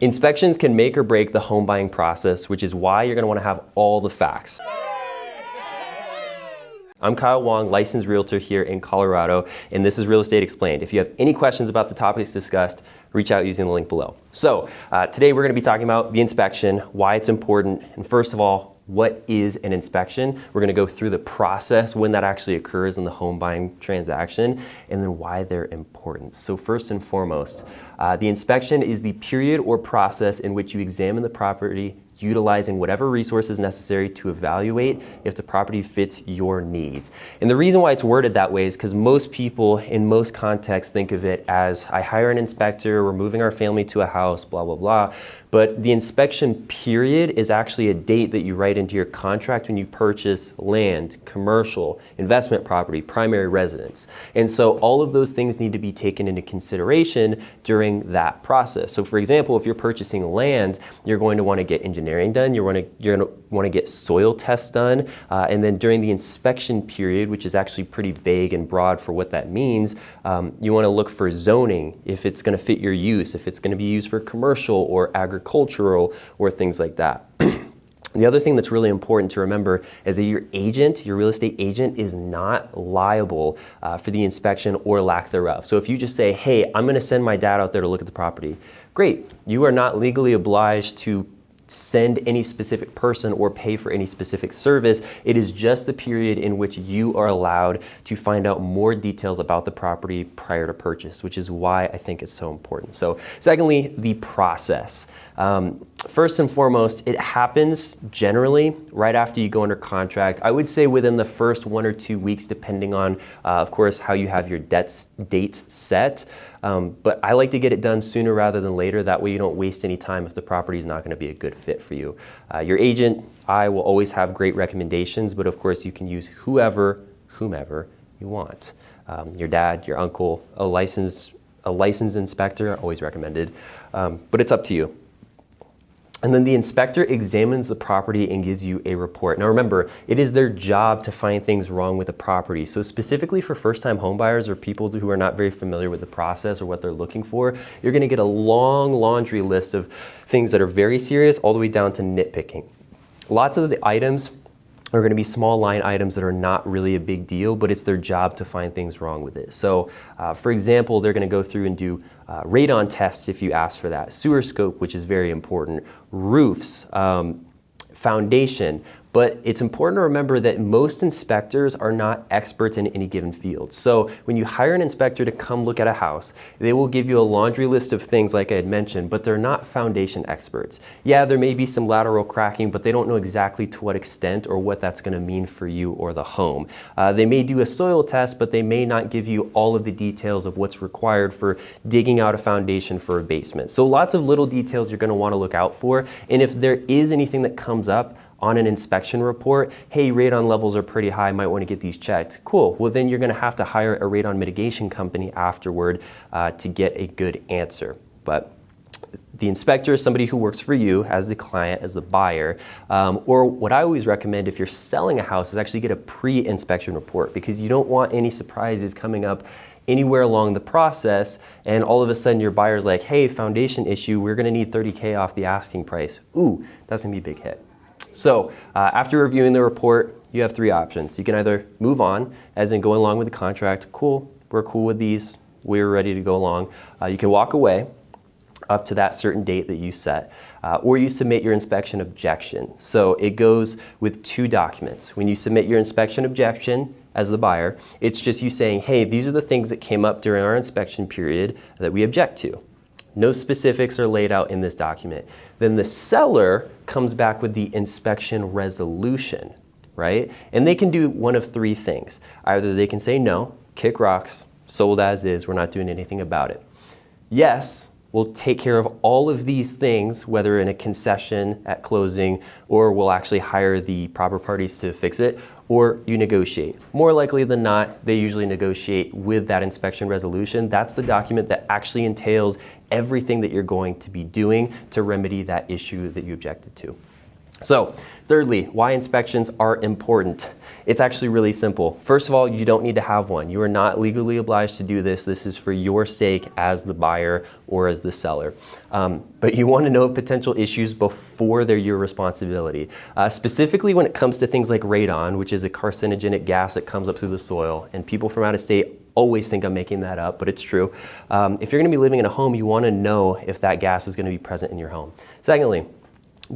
Inspections can make or break the home buying process, which is why you're going to want to have all the facts. I'm Kyle Wong, licensed realtor here in Colorado, and this is Real Estate Explained. If you have any questions about the topics discussed, reach out using the link below. So today we're going to be talking about the inspection, why it's important, and first of all, what is an inspection? We're going to go through the process when that actually occurs in the home buying transaction, and then why they're important. So first and foremost, the inspection is the period or process in which you examine the property utilizing whatever resources necessary to evaluate if the property fits your needs. And the reason why it's worded that way is because most people in most contexts think of it as, I hire an inspector, we're moving our family to a house, blah, blah, blah. But the inspection period is actually a date that you write into your contract when you purchase land, commercial, investment property, primary residence. And so all of those things need to be taken into consideration during that process. So for example, if you're purchasing land, you're going to want to get engineering done, you're going to want to get soil tests done, and then during the inspection period, which is actually pretty vague and broad for what that means, you want to look for zoning, if it's going to fit your use, if it's going to be used for commercial or agricultural or things like that. The other thing that's really important to remember is that your agent, your real estate agent, is not liable for the inspection or lack thereof. So if you just say, hey, I'm going to send my dad out there to look at the property, great. You are not legally obliged to send any specific person or pay for any specific service. It is just the period in which you are allowed to find out more details about the property prior to purchase, which is why I think it's so important. So secondly, the process. First and foremost, it happens generally right after you go under contract. I would say within the first 1 or 2 weeks, depending on, of course, how you have your dates set. But I like to get it done sooner rather than later. That way you don't waste any time if the property is not going to be a good fit for you. Your agent, I will always have great recommendations, but of course you can use whomever you want. Your dad, your uncle, a licensed inspector, always recommended, but it's up to you. And then the inspector examines the property and gives you a report. Now remember, it is their job to find things wrong with the property. So specifically for first-time homebuyers or people who are not very familiar with the process or what they're looking for, you're gonna get a long laundry list of things that are very serious all the way down to nitpicking. Lots of the items are going to be small line items that are not really a big deal, but it's their job to find things wrong with it. So for example, they're going to go through and do radon tests if you ask for that, sewer scope, which is very important, roofs, foundation. But it's important to remember that most inspectors are not experts in any given field. So when you hire an inspector to come look at a house, they will give you a laundry list of things like I had mentioned, but they're not foundation experts. Yeah, there may be some lateral cracking, but they don't know exactly to what extent or what that's going to mean for you or the home. They may do a soil test, but they may not give you all of the details of what's required for digging out a foundation for a basement. So lots of little details you're going to want to look out for. And if there is anything that comes up on an inspection report, hey, radon levels are pretty high, might want to get these checked. Cool, well then you're going to have to hire a radon mitigation company afterward to get a good answer. But the inspector is somebody who works for you as the client, as the buyer, or what I always recommend if you're selling a house is actually get a pre-inspection report, because you don't want any surprises coming up anywhere along the process and all of a sudden your buyer's like, hey, foundation issue, we're going to need $30K off the asking price. Ooh, that's going to be a big hit. So after reviewing the report, you have 3 options. You can either move on, as in going along with the contract. Cool, we're cool with these, we're ready to go along. You can walk away up to that certain date that you set, or you submit your inspection objection. So it goes with 2 documents. When you submit your inspection objection as the buyer, it's just you saying, hey, these are the things that came up during our inspection period that we object to. No specifics are laid out in this document. Then the seller comes back with the inspection resolution, right? And they can do one of 3 things. Either they can say no, kick rocks, sold as is, we're not doing anything about it. Yes, we'll take care of all of these things, whether in a concession at closing, or we'll actually hire the proper parties to fix it, or you negotiate. More likely than not, they usually negotiate with that inspection resolution. That's the document that actually entails everything that you're going to be doing to remedy that issue that you objected to. So, thirdly, why inspections are important. It's actually really simple. First of all, you don't need to have one. You are not legally obliged to do this. This is for your sake as the buyer or as the seller. But you want to know of potential issues before they're your responsibility. Specifically when it comes to things like radon, which is a carcinogenic gas that comes up through the soil, and people from out of state always think I'm making that up, but it's true. If you're going to be living in a home, you want to know if that gas is going to be present in your home. Secondly,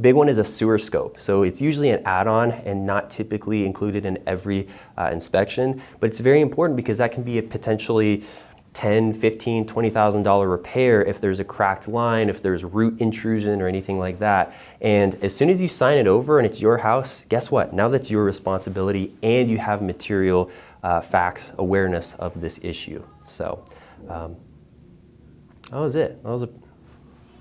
big one is a sewer scope. So it's usually an add-on and not typically included in every inspection, but it's very important because that can be a potentially $10,000, $15,000, $20,000 repair if there's a cracked line, if there's root intrusion or anything like that. And as soon as you sign it over and it's your house, guess what? Now that's your responsibility and you have material facts awareness of this issue. So that was it.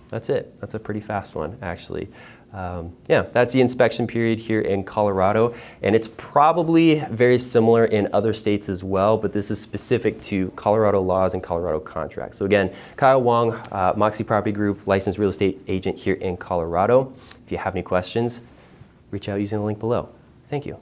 That's it. That's a pretty fast one, actually. Yeah, that's the inspection period here in Colorado, and it's probably very similar in other states as well, but this is specific to Colorado laws and Colorado contracts. So again, Kyle Wong, Moxie Property Group, licensed real estate agent here in Colorado. If you have any questions, reach out using the link below. Thank you.